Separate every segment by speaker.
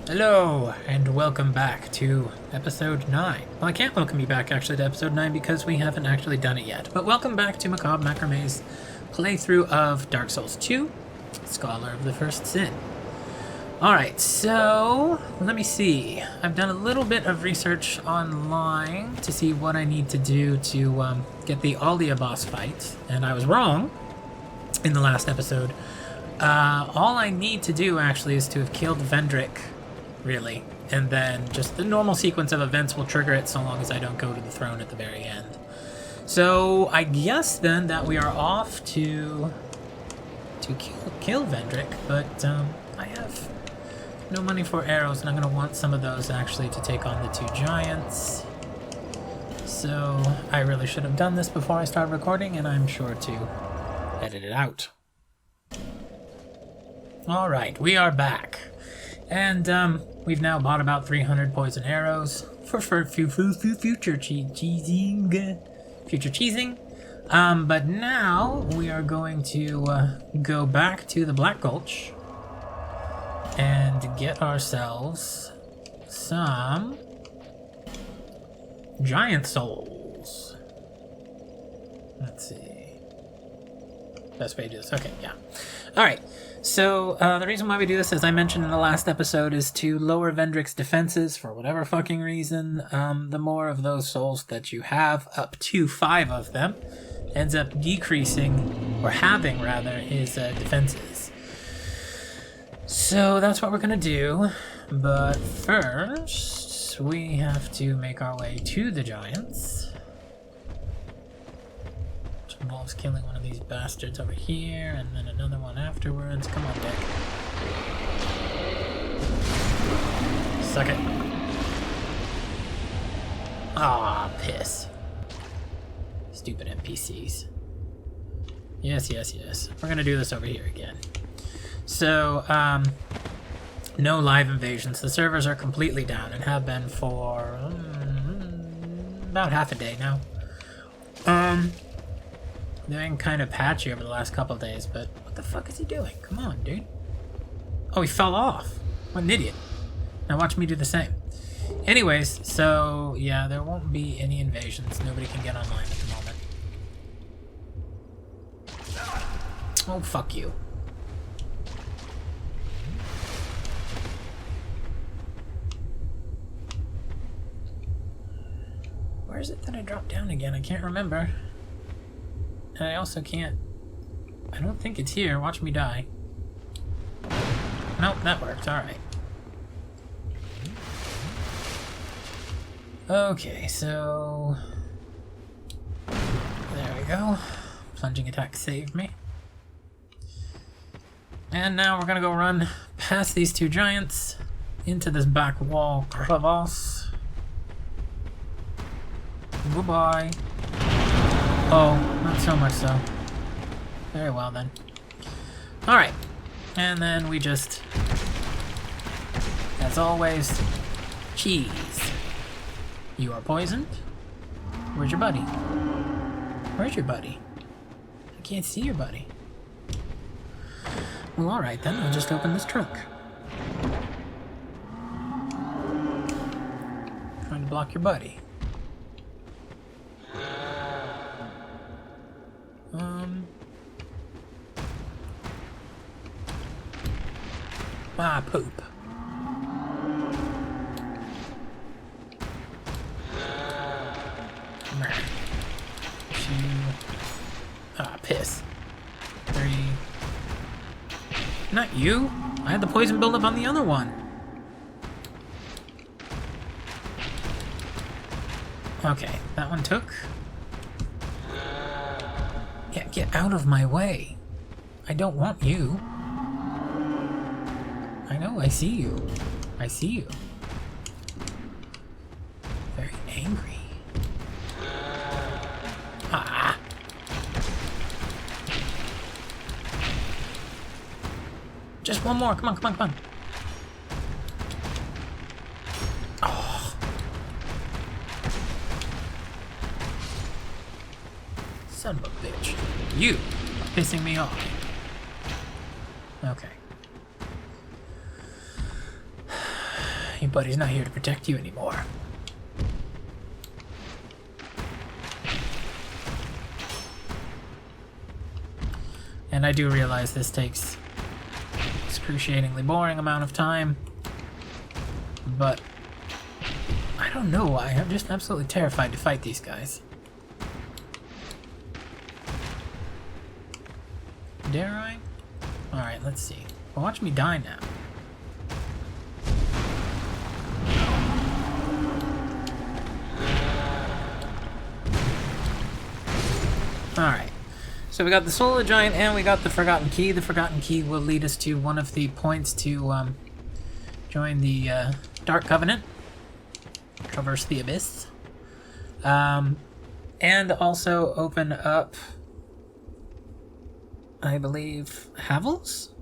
Speaker 1: Hello, and welcome back to episode 9. Well, I can't welcome you back actually to episode 9 because we haven't actually done it yet. But welcome back to Macabre Macrame's playthrough of Dark Souls 2, Scholar of the First Sin. Alright, so let me see. I've done a little bit of research online to see what I need to do to get the Aldia boss fight, and I was wrong in the last episode. All I need to do actually is to have killed Vendrick, really, and then just the normal sequence of events will trigger it so long as I don't go to the throne at the very end. So I guess then that we are off to kill Vendrick, but I have no money for arrows, and I'm going to want some of those actually to take on the two giants. So I really should have done this before I started recording, and I'm sure to edit it out. Alright, we are back. And we've now bought about 300 poison arrows for future cheesing. But now we are going to go back to the Black Gulch and get ourselves some giant souls. Let's see. Best way to do this. Okay, yeah. Alright. So, the reason why we do this, as I mentioned in the last episode, is to lower Vendrick's defenses for whatever fucking reason. The more of those souls that you have, up to 5 of them, ends up decreasing, or halving rather, his defenses. So that's what we're gonna do, but first, we have to make our way to the giants. Involves killing one of these bastards over here, and then another one afterwards. Come on, Dick. Suck it. Ah, piss. Stupid NPCs. Yes. We're gonna do this over here again. So, no live invasions. The servers are completely down and have been for about half a day now. They've been kind of patchy over the last couple of days, but what the fuck is he doing? Come on, dude. Oh, he fell off. What an idiot. Now watch me do the same. Anyways, so yeah, there won't be any invasions. Nobody can get online at the moment. Oh, fuck you. Where is it that I dropped down again? I can't remember. And I also can't... I don't think it's here. Watch me die. Nope, that worked. Alright. Okay, so... there we go. Plunging attack saved me. And now we're gonna go run past these two giants into this back wall crevasse. Goodbye. Oh, not so much so. Very well then. Alright. And then we just, as always, cheese. You are poisoned? Where's your buddy? Where's your buddy? I can't see your buddy. Well, alright then, I'll just open this truck. Trying to block your buddy. Poop. Piss. 3. Not you. I had the poison buildup on the other one. Okay, that one took. Yeah, get out of my way. I don't want you. I know, I see you. I see you. Very angry. Ah! Just one more. Come on. Oh. Son of a bitch. You are pissing me off. Okay. but he's not here to protect you anymore. And I do realize this takes excruciatingly boring amount of time, but I don't know why. I'm just absolutely terrified to fight these guys. Dare I? Alright, let's see. Well, watch me die now. Alright. So we got the Soul of the Giant and we got the Forgotten Key. The Forgotten Key will lead us to one of the points to join the Dark Covenant. Traverse the Abyss. And also open up, I believe, Havel's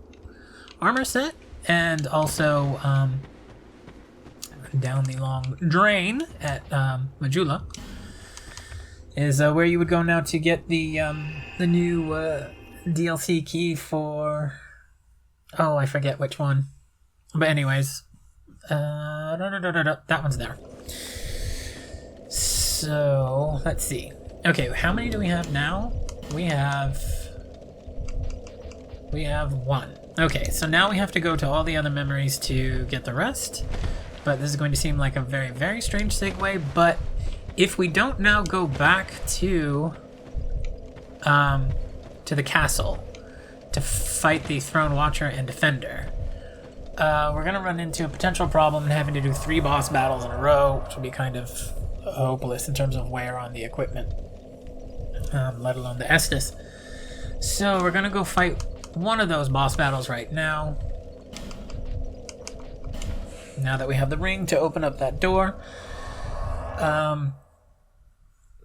Speaker 1: armor set. And also down the long drain at Majula is where you would go now to get the new DLC key for... Oh, I forget which one. But anyways, that one's there. So, let's see. Okay, how many do we have now? We have one. Okay, so now we have to go to all the other memories to get the rest. But this is going to seem like a very, very strange segue, but if we don't now go back to the castle to fight the Throne Watcher and Defender, we're going to run into a potential problem in having to do 3 boss battles in a row, which will be kind of hopeless in terms of wear on the equipment, let alone the Estus. So we're going to go fight one of those boss battles right now. Now that we have the ring to open up that door.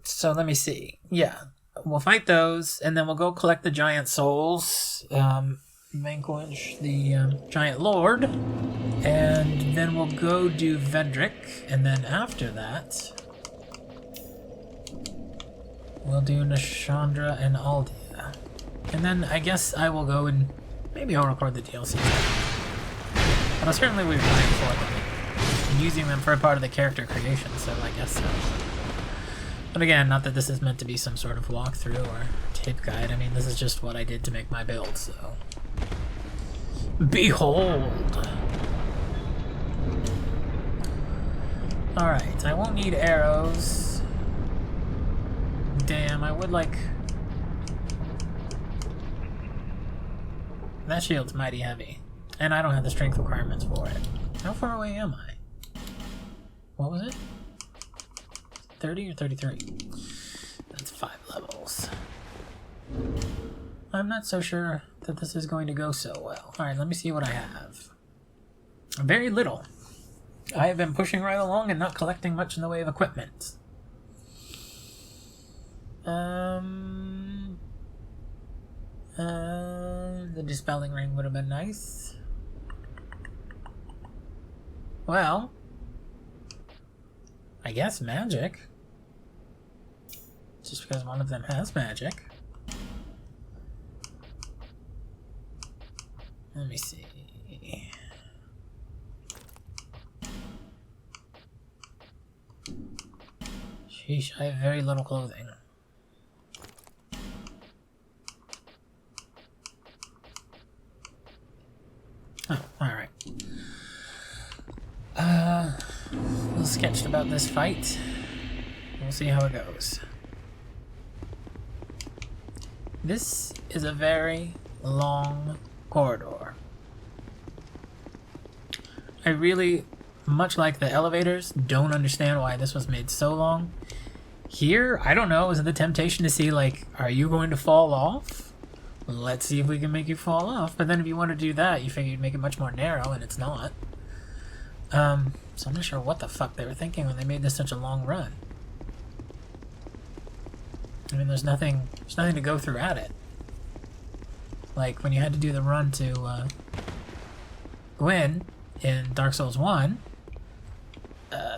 Speaker 1: So let me see. Yeah, we'll fight those, and then we'll go collect the giant souls, vanquish the giant lord, and then we'll go do Vedrick, and then after that, we'll do Nashandra and Aldia. And then I guess I will go and maybe I'll record the DLC. But I'll certainly be playing for them and using them for a part of the character creation, so I guess so. But again, not that this is meant to be some sort of walkthrough or tape guide. I mean, this is just what I did to make my build, so... Behold! Alright, I won't need arrows. Damn, I would like... That shield's mighty heavy. And I don't have the strength requirements for it. How far away am I? What was it? 30 or 33? That's 5 levels. I'm not so sure that this is going to go so well. Alright, let me see what I have. Very little. I have been pushing right along and not collecting much in the way of equipment. The dispelling ring would have been nice. Well, I guess magic. Just because one of them has magic. Let me see. Sheesh, I have very little clothing. Oh, alright. We'll sketch about this fight. We'll see how it goes. This is a very long corridor. I really, much like the elevators, don't understand why this was made so long. Here, I don't know, is it the temptation to see, like, are you going to fall off? Let's see if we can make you fall off. But then if you want to do that, you figure you'd make it much more narrow, and it's not. So I'm not sure what the fuck they were thinking when they made this such a long run. I mean, there's nothing to go through at it. Like, when you had to do the run to, Gwyn in Dark Souls 1,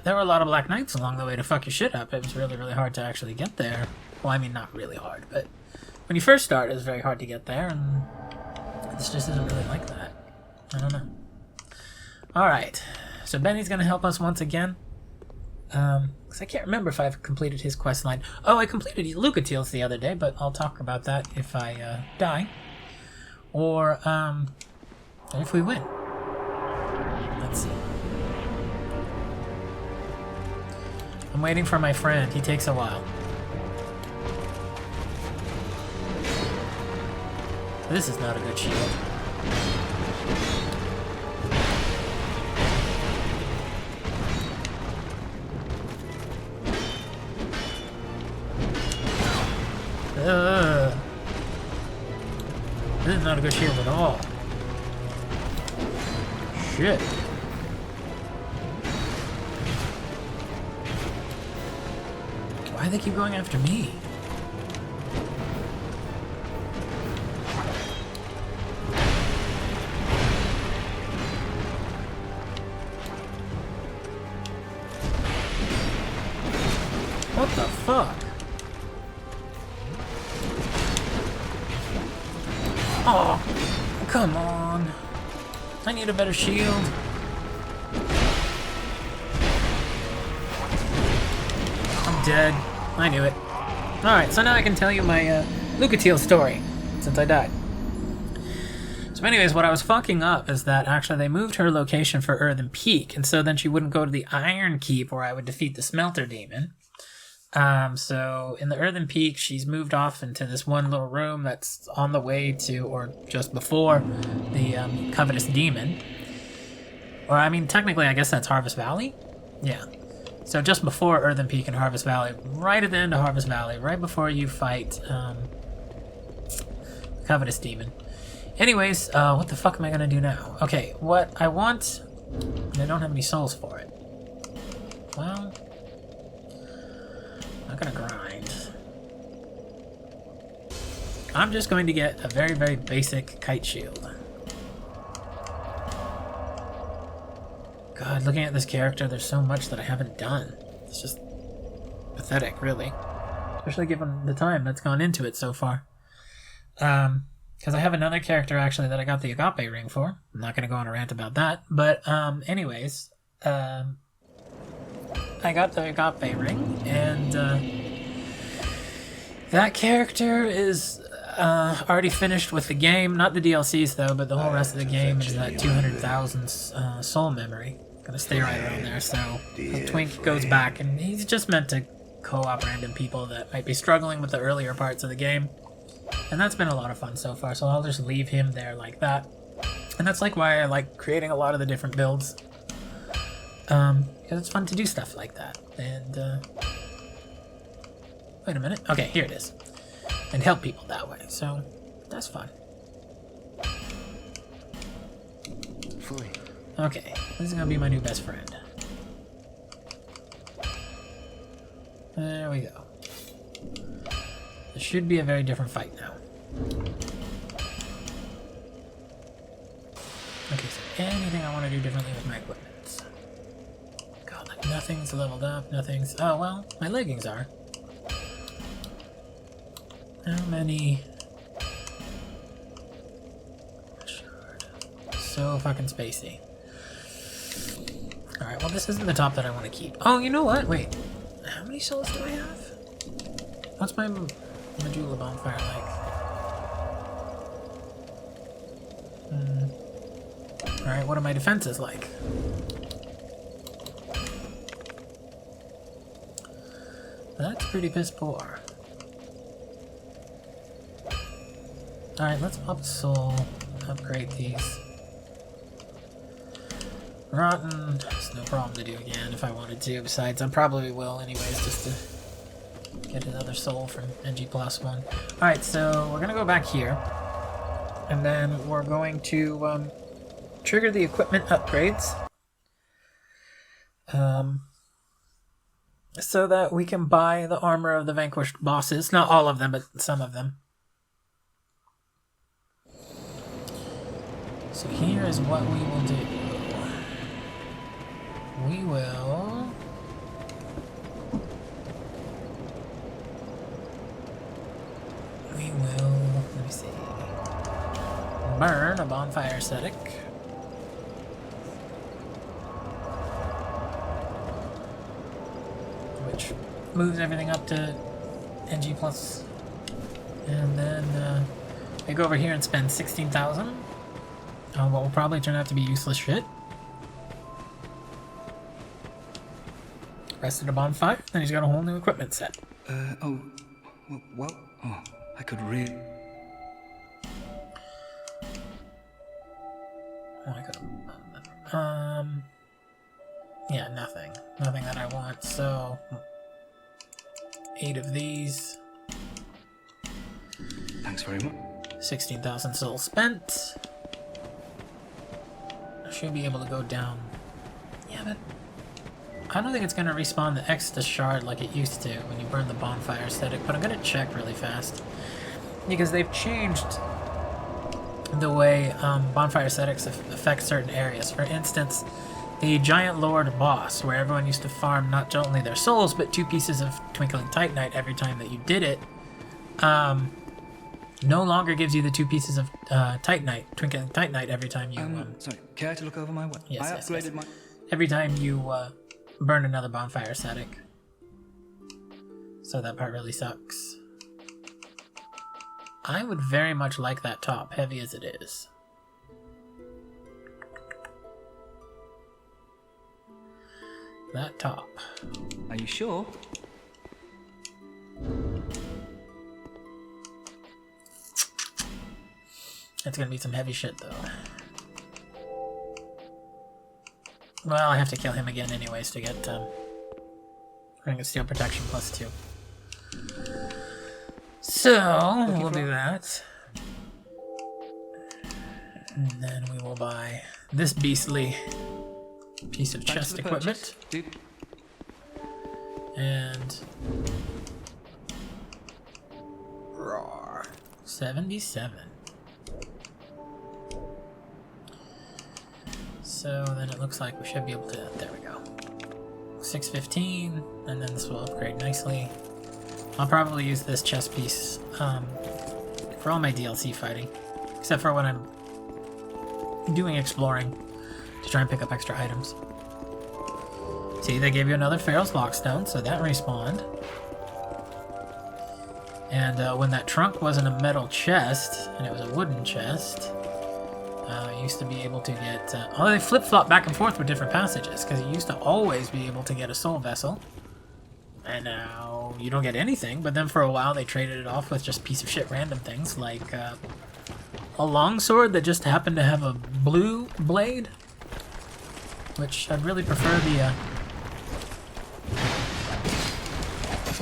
Speaker 1: there were a lot of Black Knights along the way to fuck your shit up. It was really, really hard to actually get there. Well, I mean, not really hard, but when you first start, it was very hard to get there, and this just isn't really like that. I don't know. Alright, So Benny's gonna help us once again. Because I can't remember if I've completed his quest line. Oh, I completed Lucatiel's the other day, but I'll talk about that if I die. Or if we win. Let's see. I'm waiting for my friend. He takes a while. This is not a good shield. This is not a good shield at all. Shit. Why do they keep going after me? What the fuck? Oh, come on. I need a better shield. I'm dead. I knew it. Alright, so now I can tell you my Lucatiel story, since I died. So anyways, what I was fucking up is that actually they moved her location for Earthen Peak, and so then she wouldn't go to the Iron Keep where I would defeat the Smelter Demon. So in the Earthen Peak, she's moved off into this one little room that's on the way to, or just before, the Covetous Demon. Or, I mean, technically, I guess that's Harvest Valley? Yeah. So just before Earthen Peak and Harvest Valley, right at the end of Harvest Valley, right before you fight Covetous Demon. Anyways, what the fuck am I gonna do now? Okay, what I want... I don't have any souls for it. Well... I'm not gonna grind. I'm just going to get a very, very basic kite shield. God, looking at this character, there's so much that I haven't done. It's just pathetic, really. Especially given the time that's gone into it so far. Because I have another character, actually, that I got the Agape ring for. I'm not going to go on a rant about that. But, anyways, I got the Agape ring, and that character is already finished with the game. Not the DLCs, though, but the whole rest of the game is that 200,000 soul memory. Gonna stay right around there, so Twink goes back, and he's just meant to co-op random people that might be struggling with the earlier parts of the game. And that's been a lot of fun so far, so I'll just leave him there like that. And that's like why I like creating a lot of the different builds. Because it's fun to do stuff like that. And, wait a minute. Okay, here it is. And help people that way, so that's fun. Okay, this is gonna be my new best friend. There we go. This should be a very different fight now. Okay, so anything I want to do differently with my equipment. God, like nothing's leveled up, nothing's... Oh, well, my leggings are. How many... So fucking spacey. Alright, well this isn't the top that I want to keep. Oh, you know what? Wait. How many souls do I have? What's my Medulla bonfire like? Alright, what are my defenses like? That's pretty piss poor. Alright, let's pop a soul. Upgrade these. Rotten, it's no problem to do again if I wanted to. Besides, I probably will anyways, just to get another soul from NG+1. Alright, so we're gonna go back here. And then we're going to trigger the equipment upgrades. So that we can buy the armor of the vanquished bosses. Not all of them, but some of them. So here is what we will do. We will... let me see. Burn a bonfire ascetic. which moves everything up to NG+. And then we go over here and spend 16,000 on what will probably turn out to be useless shit. Rest of the bonfire, then he's got a whole new equipment set.
Speaker 2: Oh, I could really...
Speaker 1: Oh, I could yeah, nothing. Nothing that I want, so... 8 of these.
Speaker 2: Thanks very much.
Speaker 1: 16,000 souls spent. Should be able to go down. Yeah, but... I don't think it's going to respawn the Exodus shard like it used to when you burn the bonfire aesthetic, but I'm going to check really fast. Because they've changed the way bonfire aesthetics affect certain areas. For instance, the Giant Lord boss, where everyone used to farm not only their souls, but 2 pieces of Twinkling Titanite every time that you did it, no longer gives you the 2 pieces of Titanite, Twinkling Titanite every time you...
Speaker 2: sorry, care to look over my weapon?
Speaker 1: Yes,
Speaker 2: I
Speaker 1: yes,
Speaker 2: upgraded
Speaker 1: yes.
Speaker 2: my...
Speaker 1: Every time you burn another bonfire aesthetic. So that part really sucks. I would very much like that top, heavy as it is. That top.
Speaker 2: Are you sure?
Speaker 1: It's gonna be some heavy shit, though. Well, I have to kill him again anyways to get Ring of Steel Protection +2. So, we'll do that. And then we will buy this beastly piece of chest equipment. And... Roar. 77. So then it looks like we should be able to... There we go. 615, and then this will upgrade nicely. I'll probably use this chest piece for all my DLC fighting, except for when I'm doing exploring to try and pick up extra items. See, they gave you another Pharaoh's Lockstone, so that respawned. And when that trunk wasn't a metal chest, and it was a wooden chest, you used to be able to get... although they flip-flop back and forth with different passages, because you used to always be able to get a soul vessel. And now you don't get anything, but then for a while they traded it off with just piece of shit random things, like a longsword that just happened to have a blue blade. Which I'd really prefer the...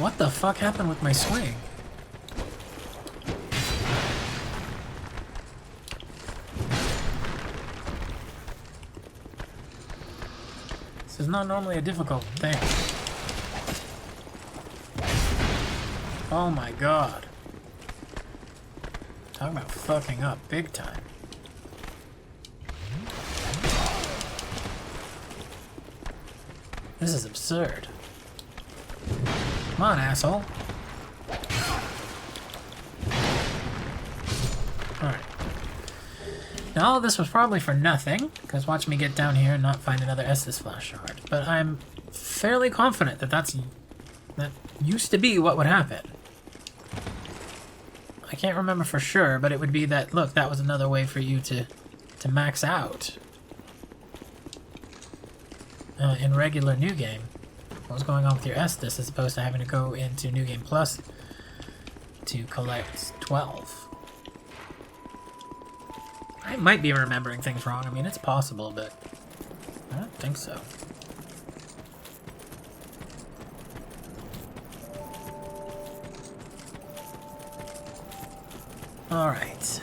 Speaker 1: What the fuck happened with my swing? This is not normally a difficult thing. Oh my god. Talking about fucking up big time. This is absurd. Come on, asshole. Alright. Now all this was probably for nothing, because watch me get down here and not find another Estus Flash Shard. But I'm fairly confident that that used to be what would happen. I can't remember for sure, but it would be that, look, that was another way for you to max out. In regular New Game. What was going on with your Estus as opposed to having to go into New Game Plus to collect 12. I might be remembering things wrong. I mean, it's possible, but I don't think so. Alright.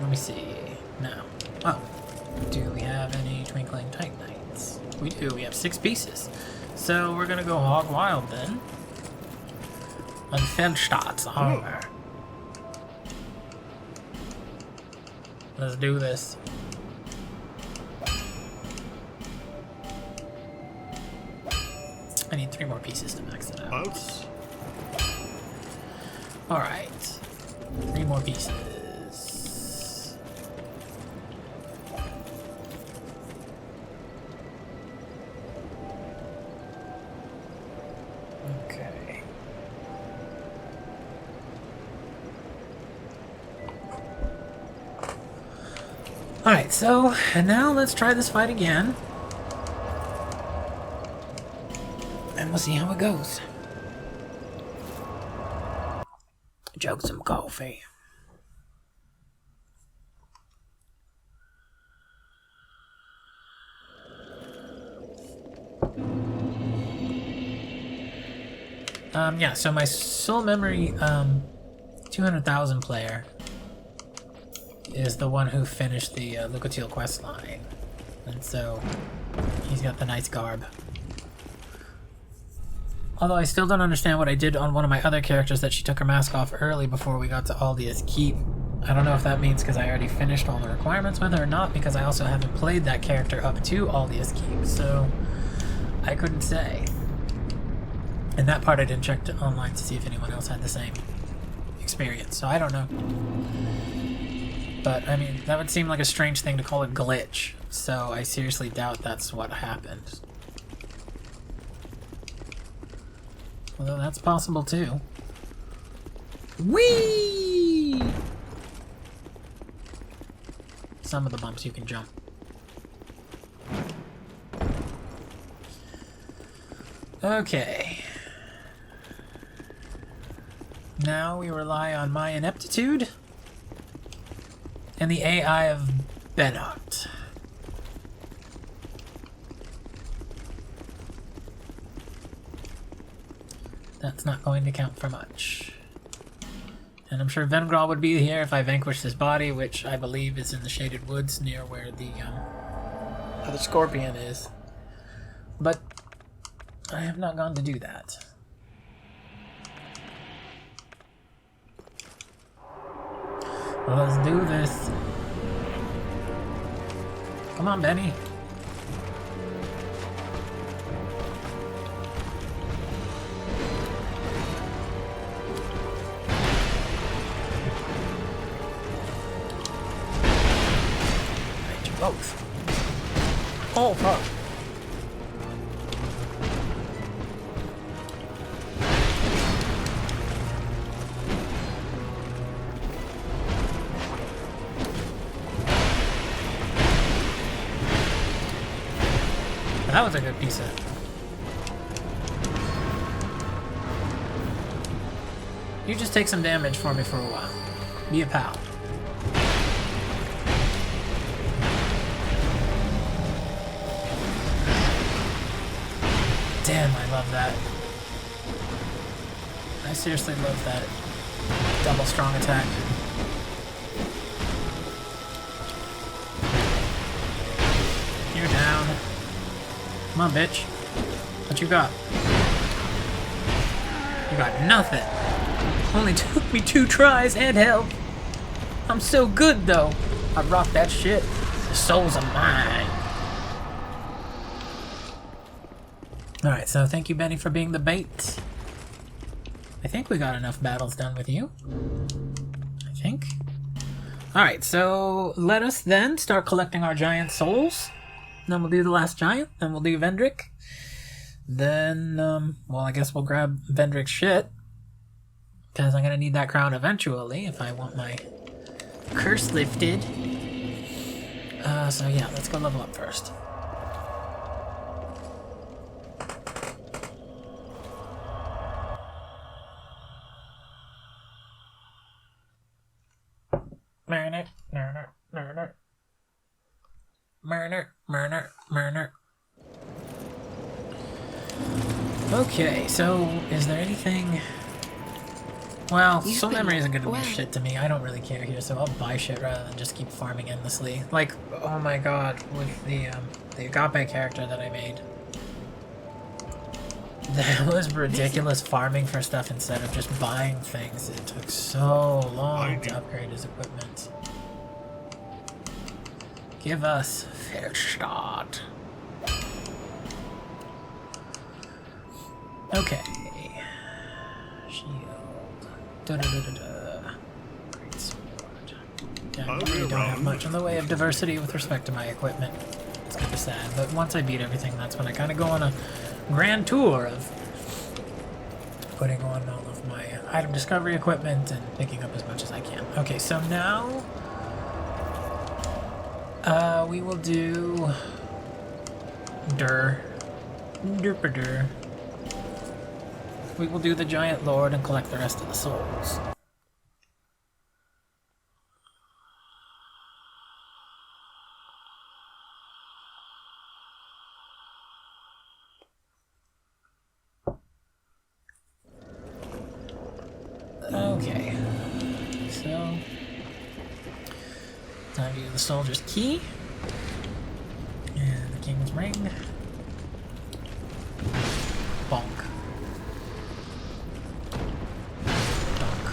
Speaker 1: Let me see. Now. Oh. Do we have any Twinkling Titanites? We do. We have 6 pieces. So we're gonna go hog wild then. On Fenstadt's armor. Let's do this. I need 3 more pieces to max it out. Alright. 3 more pieces. Alright, so, and now let's try this fight again. And we'll see how it goes. Chug some coffee. Yeah, so my soul memory, 200,000 player is the one who finished the Lucatil quest line. And so he's got the nice garb. Although I still don't understand what I did on one of my other characters, that she took her mask off early before we got to Aldia's Keep. I don't know if that means because I already finished all the requirements with her or not, because I also haven't played that character up to Aldia's Keep, so I couldn't say. And that part I didn't check online to see if anyone else had the same experience, so I don't know. But, I mean, that would seem like a strange thing to call a glitch, so I seriously doubt that's what happened. Although that's possible too. Whee! Some of the bumps you can jump. Okay. Now we rely on my ineptitude and the AI of Benot. That's not going to count for much. And I'm sure Vengral would be here if I vanquished his body, which I believe is in the Shaded Woods near where the other scorpion is. But I have not gone to do that. Well, let's do this. Come on, Benny. Both. Oh, fuck. That was a good piece of... You just take some damage for me for a while. Be a pal. Damn, I love that. I seriously love that double strong attack. You're down. Come on, bitch. What you got? You got nothing. Only took me 2 tries and help. I'm so good, though. I rock that shit. The souls are mine. Alright, so thank you, Benny, for being the bait. I think we got enough battles done with you. I think. Alright, so let us then start collecting our giant souls. Then we'll do the last giant. Then we'll do Vendrick. Then, well, I guess we'll grab Vendrick's shit. Because I'm going to need that crown eventually if I want my curse lifted. So yeah, let's go level up first. Murner. Okay, so is there anything? Well, soul memory isn't gonna be shit to me. I don't really care here, so I'll buy shit rather than just keep farming endlessly. Like, oh my god, with the agape character that I made. That was ridiculous farming for stuff instead of just buying things. It took so long to upgrade his equipment. Give us fair start. Okay. Shield. Da-da-da-da-da. Great sword. Yeah, I really don't have much in the way of diversity with respect to my equipment. It's kind of sad, but once I beat everything, that's when I kind of go on a grand tour of putting on all of my item discovery equipment and picking up as much as I can. Okay, so now We will do... Derper. We will do the Giant Lord and collect the rest of the souls. Okay, so time to use the soldier's key and the king's ring. Bonk. Bonk.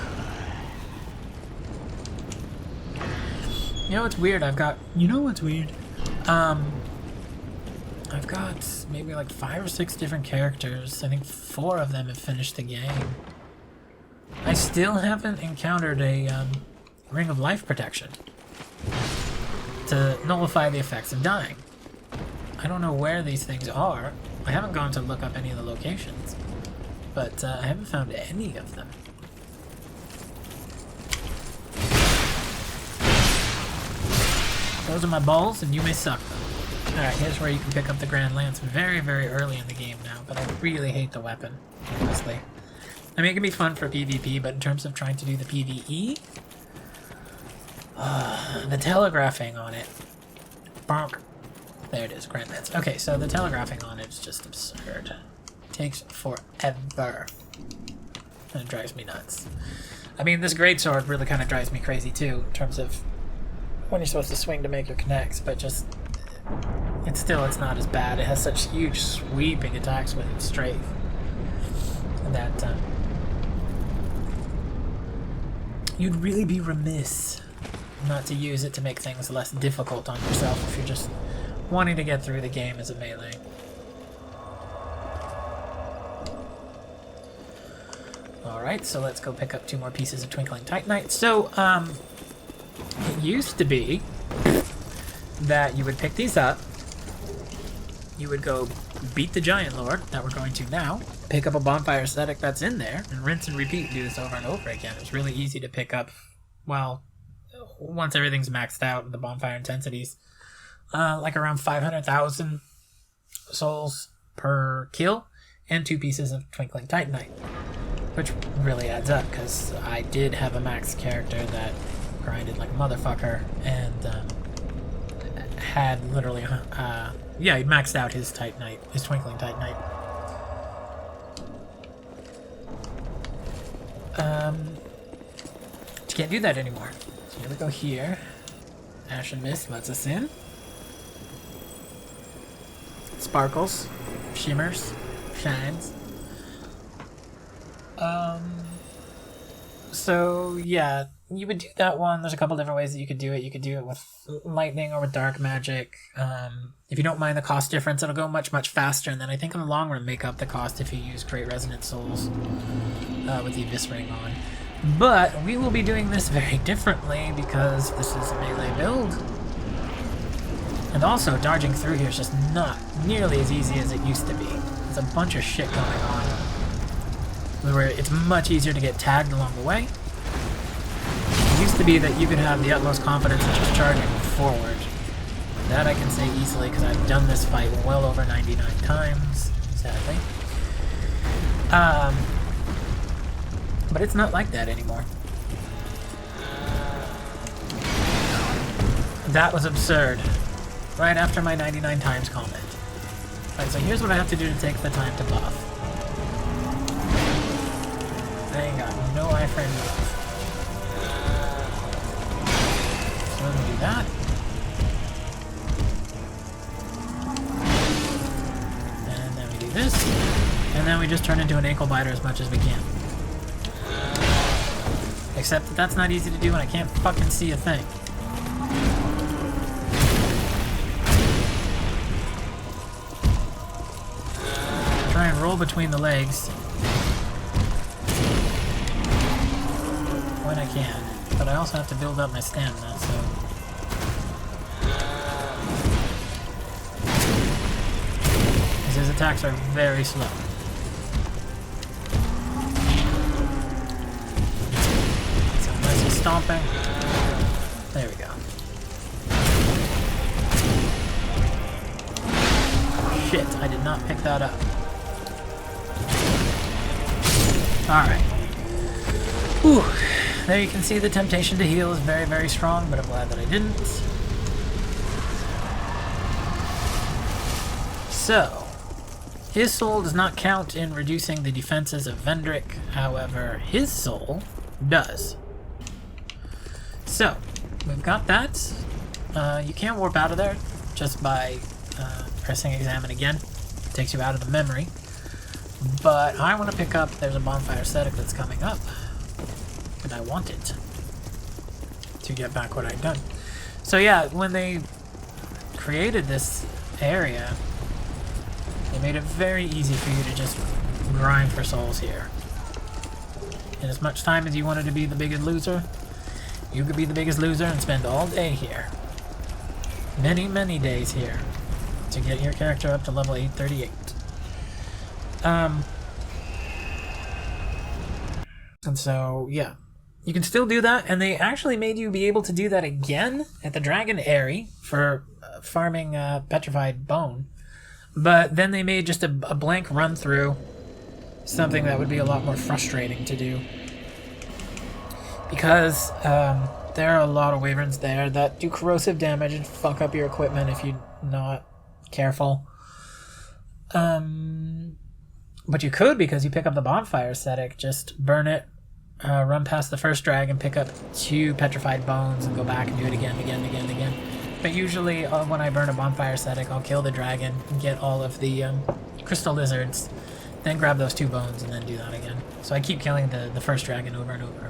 Speaker 1: You know what's weird? You know what's weird? I've got maybe like 5 or 6 different characters. I think 4 of them have finished the game. I still haven't encountered a ring of life protection to nullify the effects of dying. I don't know where these things are. I haven't gone to look up any of the locations, but I haven't found any of them. Those are my balls, and you may suck them. Alright, here's where you can pick up the Grand Lance very, very early in the game now, but I really hate the weapon, honestly. I mean, it can be fun for PvP, but in terms of trying to do the PvE, the telegraphing on it, bonk. There it is, Grand Lance. Okay, so the telegraphing on it is just absurd. It takes forever. And it drives me nuts. I mean, this greatsword really kind of drives me crazy too, in terms of when you're supposed to swing to make your connects, but just... it's not as bad. It has such huge sweeping attacks with its strafe. That, you'd really be remiss not to use it to make things less difficult on yourself if you're just wanting to get through the game as a melee. Alright, so let's go pick up 2 more pieces of Twinkling Titanite. So, it used to be that you would pick these up, you would go beat the Giant Lord, that we're going to now, pick up a bonfire aesthetic that's in there, and rinse and repeat, do this over and over again. It's really easy to pick up, well, once everything's maxed out, the bonfire intensities, like around 500,000 souls per kill, and 2 pieces of Twinkling Titanite, which really adds up, because I did have a max character that grinded like a motherfucker, and had literally, yeah, he maxed out his Titanite, his Twinkling Titanite. You can't do that anymore. So here we go here. Ash and Mist lets us in. Sparkles, shimmers, shines. So yeah, you would do that one. There's a couple different ways that you could do it. You could do it with lightning or with dark magic. If you don't mind the cost difference, it'll go much, much faster, and then I think in the long run make up the cost if you use Great Resonant Souls with the Eviscering on. But we will be doing this very differently because this is a melee build. And also, dodging through here is just not nearly as easy as it used to be. There's a bunch of shit going on, where it's much easier to get tagged along the way. It used to be that you could have the utmost confidence in just charging forward. That I can say easily because I've done this fight well over 99 times, sadly. But it's not like that anymore. That was absurd. Right after my 99 times comment. Alright, so here's what I have to do to take the time to buff. I ain't got no iframe move. So let me do that. And then we do this. And then we just turn into an ankle biter as much as we can. Except that that's not easy to do and I can't fucking see a thing. Try and roll between the legs when I can, but I also have to build up my stamina, so... because his attacks are very slow. So nice and stomping. There we go. shit, I did not pick that up. Alright. Whew. There you can see the temptation to heal is very, very strong, but I'm glad that I didn't. So, his soul does not count in reducing the defenses of Vendrick, however, his soul does. So, we've got that. You can't warp out of there just by pressing examine again. It takes you out of the memory. But I want to pick up, there's a bonfire aesthetic that's coming up, and I want it to get back what I've done. So yeah, when they created this area, they made it very easy for you to just grind for souls here. And as much time as you wanted to be the biggest loser, you could be the biggest loser and spend all day here. Many, many days here to get your character up to level 838. And so, yeah. You can still do that, and they actually made you be able to do that again at the Dragon Aerie for farming petrified bone. But then they made just a blank run through, something that would be a lot more frustrating to do. Because there are a lot of wyverns there that do corrosive damage and fuck up your equipment if you're not careful. But you could, because you pick up the bonfire aesthetic, just burn it, run past the first dragon, pick up 2 petrified bones, and go back and do it again. But usually, when I burn a bonfire aesthetic, I'll kill the dragon, get all of the crystal lizards, then grab those 2 bones, and then do that again. So I keep killing the first dragon over and over.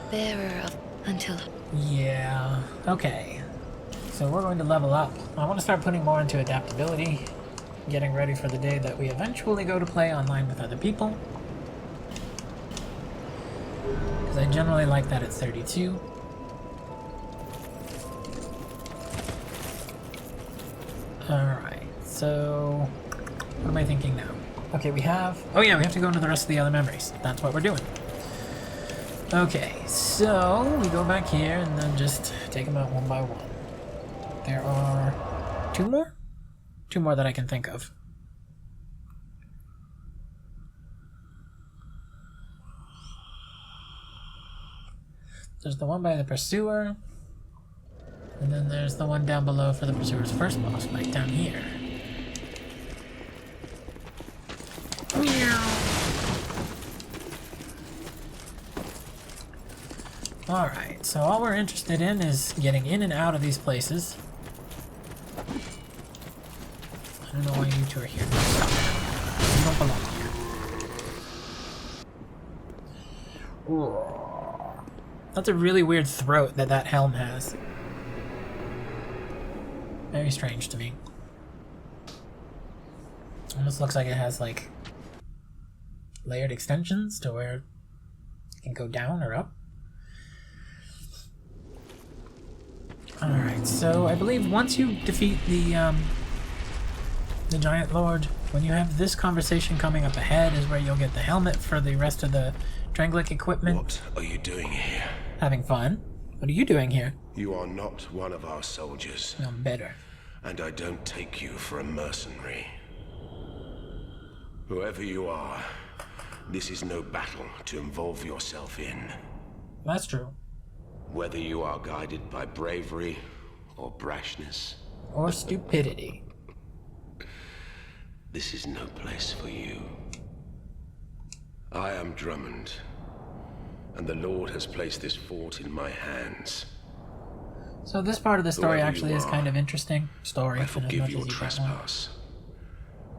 Speaker 3: Bearer of until...
Speaker 1: Yeah, okay. So we're going to level up. I want to start putting more into adaptability, getting ready for the day that we eventually go to play online with other people. Because I generally like that at 32. Alright, so what am I thinking now? Okay, we have... Oh yeah, we have to go into the rest of the other memories. That's what we're doing. Okay, so we go back here and then just take them out one by one. There are 2 more? 2 more that I can think of. There's the one by the Pursuer, and then there's the one down below for the Pursuer's first boss fight down here. Alright, so all we're interested in is getting in and out of these places. I don't know why you 2 are here. Stop. You don't belong here. Ooh. That's a really weird throat that helm has. Very strange to me. Almost looks like it has, like, layered extensions to where it can go down or up. Alright, so I believe once you defeat the Giant Lord, when you have this conversation coming up ahead is where you'll get the helmet for the rest of the Dranglic equipment.
Speaker 4: What are you doing here?
Speaker 1: Having fun. What are you doing here?
Speaker 4: You are not one of our soldiers.
Speaker 1: I'm better.
Speaker 4: And I don't take you for a mercenary. Whoever you are, this is no battle to involve yourself in.
Speaker 1: That's true.
Speaker 4: Whether you are guided by bravery or brashness.
Speaker 1: Or stupidity.
Speaker 4: This is no place for you. I am Drummond, and the Lord has placed this fort in my hands.
Speaker 1: So this part of the story
Speaker 4: Whoever
Speaker 1: actually
Speaker 4: you
Speaker 1: is
Speaker 4: are,
Speaker 1: kind of interesting. Story.
Speaker 4: I forgive
Speaker 1: as
Speaker 4: your
Speaker 1: much as you get one.
Speaker 4: trespass.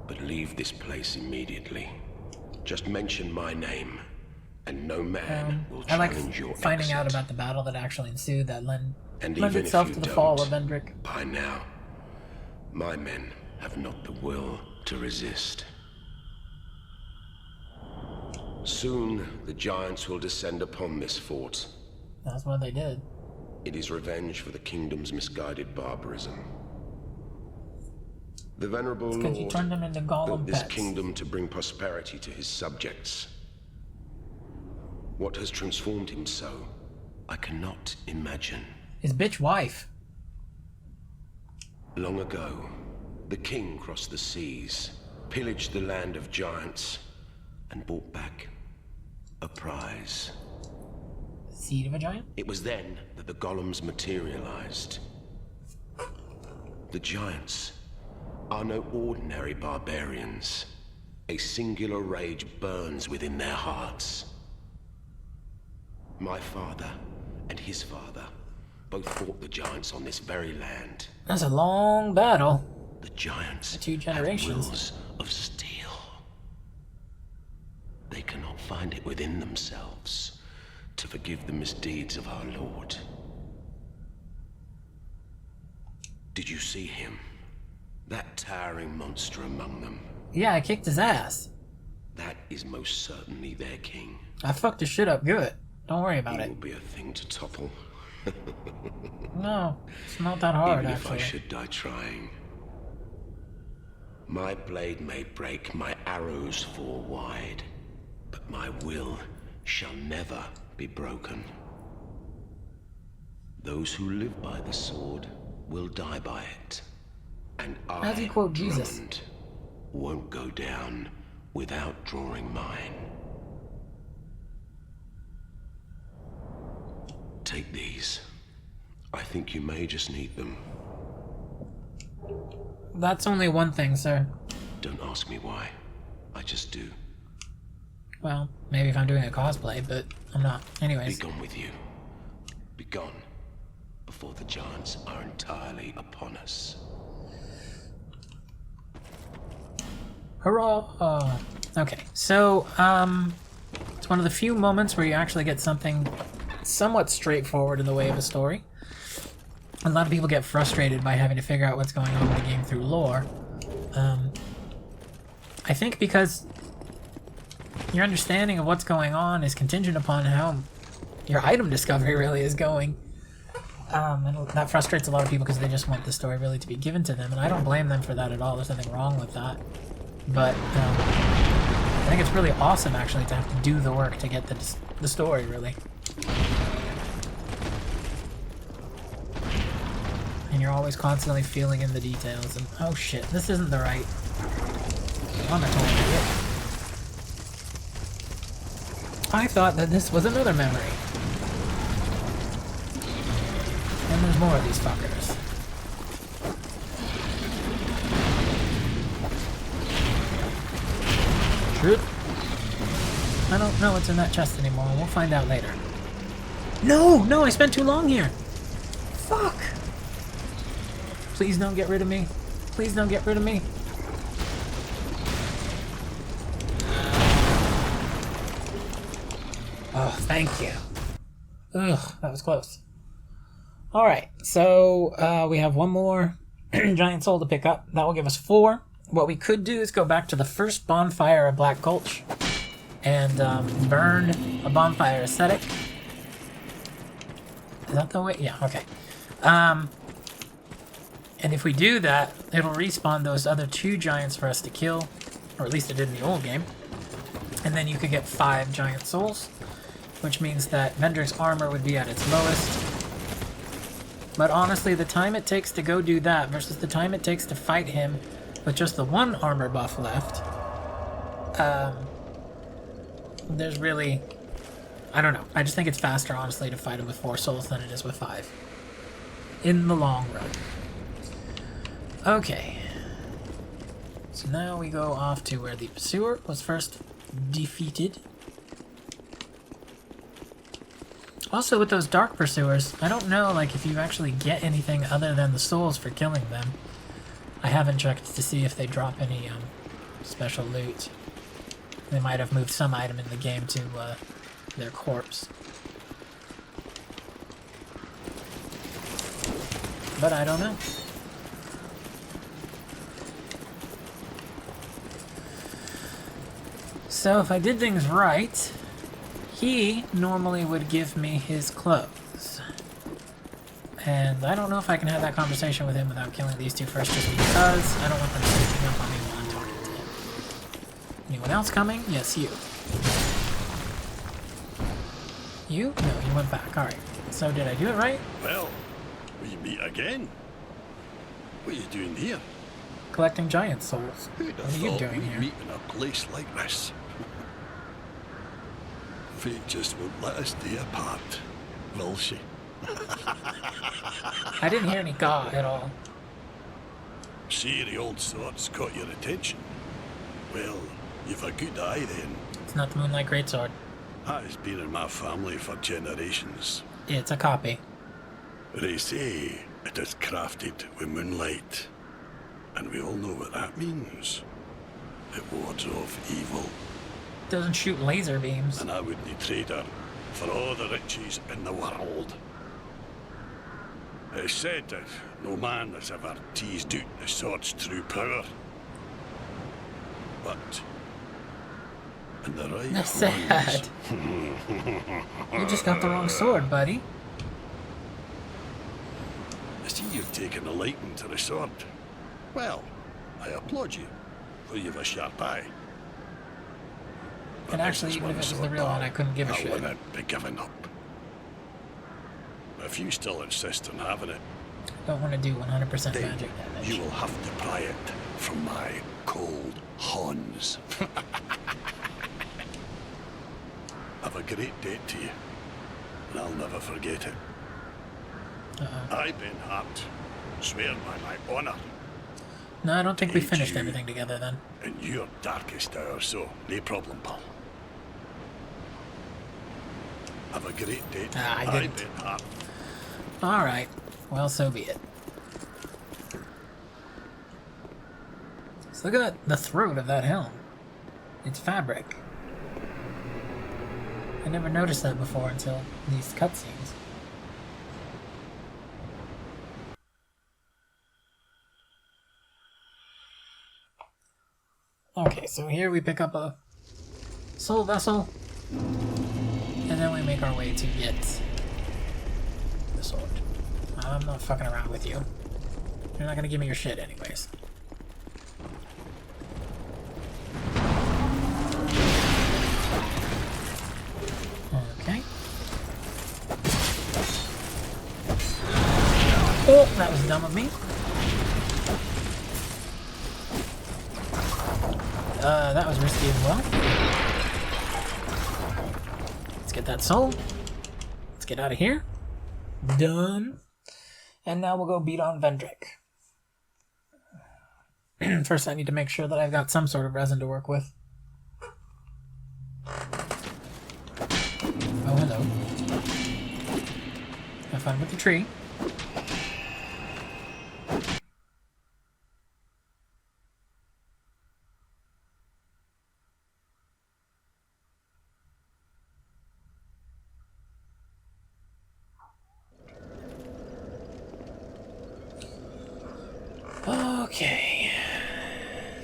Speaker 4: But leave this place immediately. Just mention my name, and no man will
Speaker 1: I like
Speaker 4: challenge your
Speaker 1: finding
Speaker 4: exit.
Speaker 1: out about the battle that actually ensued that lend
Speaker 4: And even if
Speaker 1: itself
Speaker 4: you
Speaker 1: to the
Speaker 4: don't,
Speaker 1: fall of Vendrick.
Speaker 4: by now, my men have not the will to resist. Soon, the giants will descend upon this fort.
Speaker 1: That's what they did.
Speaker 4: It is revenge for the kingdom's misguided barbarism. The venerable
Speaker 1: Because you
Speaker 4: Lord
Speaker 1: turned them into Gollum
Speaker 4: built this
Speaker 1: pets.
Speaker 4: kingdom to bring prosperity to his subjects. What has transformed him so, I cannot imagine.
Speaker 1: His bitch wife.
Speaker 4: Long ago, The king crossed the seas, pillaged the land of giants, and brought back a prize.
Speaker 1: Seed of a giant?
Speaker 4: It was then that the golems materialized. The giants are no ordinary barbarians. A singular rage burns within their hearts. My father and his father both fought the giants on this very land.
Speaker 1: That's a long battle.
Speaker 4: The giants
Speaker 1: 2
Speaker 4: have
Speaker 1: generations.
Speaker 4: wills of steel. They cannot find it within themselves to forgive the misdeeds of our Lord. Did you see him? That towering monster among them.
Speaker 1: Yeah, I kicked his ass.
Speaker 4: That is most certainly their king.
Speaker 1: I fucked his shit up good. Don't worry about
Speaker 4: He
Speaker 1: it.
Speaker 4: will be a thing to topple.
Speaker 1: No, it's not that hard,
Speaker 4: Even if
Speaker 1: actually.
Speaker 4: I should die trying. My blade may break, my arrows fall wide, but my will shall never be broken. Those who live by the sword will die by it. And
Speaker 1: How does he
Speaker 4: I,
Speaker 1: quote Jesus?
Speaker 4: Drummond, won't go down without drawing mine. Take these. I think you may just need them.
Speaker 1: That's only one thing, sir.
Speaker 4: Don't ask me why. I just do.
Speaker 1: Well, maybe if I'm doing a cosplay, but I'm not.
Speaker 4: Be
Speaker 1: Anyways.
Speaker 4: gone with you. Be gone before the giants are entirely upon us.
Speaker 1: Hurrah! Okay, so, it's one of the few moments where you actually get something somewhat straightforward in the way of a story. A lot of people get frustrated by having to figure out what's going on in the game through lore. I think because your understanding of what's going on is contingent upon how your item discovery really is going. And that frustrates a lot of people because they just want the story really to be given to them, and I don't blame them for that at all. There's nothing wrong with that. But I think it's really awesome, actually, to have to do the work to get the story, really. And you're always constantly feeling in the details, and oh shit, this isn't the right... I'm a total idiot. I thought that this was another memory. And there's more of these fuckers. Shoot. I don't know what's in that chest anymore. We'll find out later. No, I spent too long here. Fuck. Please don't get rid of me. Please don't get rid of me. Oh, thank you. Ugh, that was close. Alright, so we have one more giant soul to pick up. That will give us 4. What we could do is go back to the first bonfire of Black Gulch and burn a bonfire ascetic. Is that the way? Yeah, okay. And if we do that, it'll respawn those other 2 giants for us to kill, or at least it did in the old game. And then you could get 5 giant souls, which means that Vendrick's armor would be at its lowest. But honestly, the time it takes to go do that versus the time it takes to fight him with just the 1 armor buff left, there's really... I don't know. I just think it's faster, honestly, to fight him with 4 souls than it is with 5. In the long run. Okay. So now we go off to where the pursuer was first defeated. Also, with those dark pursuers, I don't know, like, if you actually get anything other than the souls for killing them. I haven't checked to see if they drop any, special loot. They might have moved some item in the game to, their corpse. But I don't know. So, if I did things right... He normally would give me his clothes. And I don't know if I can have that conversation with him without killing these 2 first, just because I don't want them sneaking up on me while I'm talking to him. Anyone else coming? Yes, you. You? No, you went back. Alright. So did I do it right?
Speaker 5: Well, we meet again. What are you doing here?
Speaker 1: collecting giant souls.
Speaker 5: Who'd have
Speaker 1: What are you
Speaker 5: thought
Speaker 1: doing
Speaker 5: we'd
Speaker 1: here?
Speaker 5: meet in a place like this? Fate just won't let us stay apart, will she?
Speaker 1: I didn't hear any "ga" at all.
Speaker 5: See, the old sword's caught your attention. Well, you've a good eye then.
Speaker 1: It's not the Moonlight Greatsword.
Speaker 5: That has been in my family for generations.
Speaker 1: It's a copy.
Speaker 5: They say it is crafted with moonlight. And we all know what that means. It wards off evil.
Speaker 1: Doesn't shoot laser beams.
Speaker 5: And I wouldn't trade her for all the riches in the world. It's said that no man has ever teased out the sword's true power. But in the right
Speaker 1: That's
Speaker 5: hands,
Speaker 1: sad. You just got the wrong sword, buddy.
Speaker 5: I see you've taken a liking to the sword. Well, I applaud you, for you've a sharp eye.
Speaker 1: And actually, even if it was the real one, I couldn't give a
Speaker 5: I
Speaker 1: shit.
Speaker 5: wouldn't be giving up. If you still insist on having it,
Speaker 1: Don't want to do 100%
Speaker 5: then
Speaker 1: magic damage.
Speaker 5: you will have to pry it from my cold horns. Have a great date to you, and I'll never forget it. I, Ben Hart, swear by my honor
Speaker 1: No, I don't think we
Speaker 5: Hate
Speaker 1: finished
Speaker 5: you.
Speaker 1: everything together then.
Speaker 5: in your darkest hour, so no problem, pal. Have a great date.
Speaker 1: Ah, I didn't.
Speaker 5: Ben Hart.
Speaker 1: Alright. Well, so be it. So look at the throat of that helm. It's fabric. I never noticed that before until these cutscenes. Okay, so here we pick up a soul vessel, and then we make our way to get the sword. I'm not fucking around with you. You're not gonna give me your shit anyways. Okay. Oh, that was dumb of me. That was risky as well. Let's get that soul. Let's get out of here. Done. And now we'll go beat on Vendrick. First, I need to make sure that I've got some sort of resin to work with. Oh, hello. Have fun with the tree. Okay,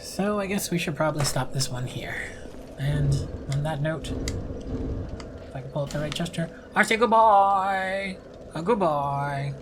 Speaker 1: so I guess we should probably stop this one here. And on that note, if I can pull up the right gesture, I say goodbye! Goodbye!